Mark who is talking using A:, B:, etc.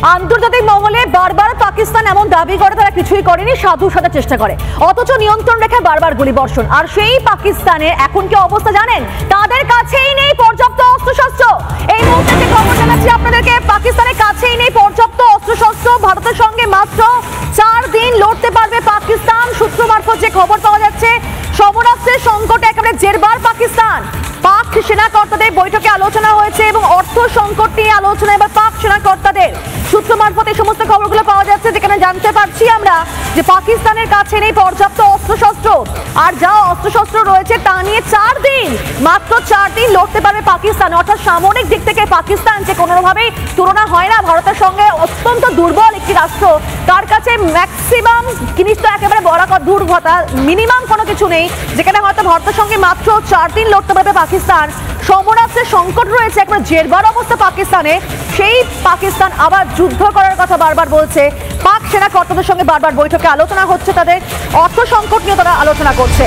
A: আন্তর্জাতিক মহলে বারবার পাকিস্তান এমন দাবি করে তারা কিছুই করেনি, সাধু সাজার চেষ্টা করে, অথচ নিয়ন্ত্রণ রেখে বারবার গুলিবর্ষণ। আর সেই পাকিস্তানের এখন কি অবস্থা জানেন? তাদের কাছেই নেই পর্যাপ্ত অস্ত্রশস্ত্র। এই মুহূর্তে যে খবর জানাচ্ছি আপনাদেরকে, পাকিস্তানের কাছেই নেই পর্যাপ্ত অস্ত্রশস্ত্র। ভারতের সঙ্গে মাত্র 4 দিন লড়তে পারবে পাকিস্তান। সূত্র মারফত যে খবর পাওয়া যাচ্ছে, সমরাস্ত্রের সংকটে একেবারে জেরবার পাকিস্তান। পাক সেনা কর্তাদের বৈঠকে আলোচনা হয়েছে এবং অর্থ সংকট নিয়ে আলোচনা এবার পাক সেনা কর্তাদের। সূত্র মারফত এই সমস্ত খবরগুলো পাওয়া যাচ্ছে, যেখানে জানতে পারছি আমরা যে পাকিস্তানের কাছে নেই পর্যাপ্ত অস্ত্রশস্ত্র। আর যা অস্ত্রশস্ত্র রয়েছে তা নিয়ে 4 দিন, মাত্র 4 দিন লড়তে পারবে পাকিস্তান। অর্থাৎ সামরিক দিক থেকে পাকিস্তান যে কোনোভাবেই তুলনা হয় না ভারতের সঙ্গে, অত্যন্ত দুর্বল একটি রাষ্ট্র। তার কাছে ম্যাক্সিমাম জিনিস তো একেবারে বরাবর দূর কথা, মিনিমাম কোনো কিছু নেই, যেখানে হয়তো ভারতের সঙ্গে মাত্র 4 দিন লড়তে পারবে পাকিস্তান। সমরাস্ত্রের সংকট রয়েছে, একবার জেরবার অবস্থা পাকিস্তানে। সেই পাকিস্তান আবার যুদ্ধ করার কথা বারবার বলছে। পাক সেনা কর্তাদের সঙ্গে বারবার বৈঠকে আলোচনা হচ্ছে, তাদের অর্থ সংকট নিয়ে তারা আলোচনা করছে।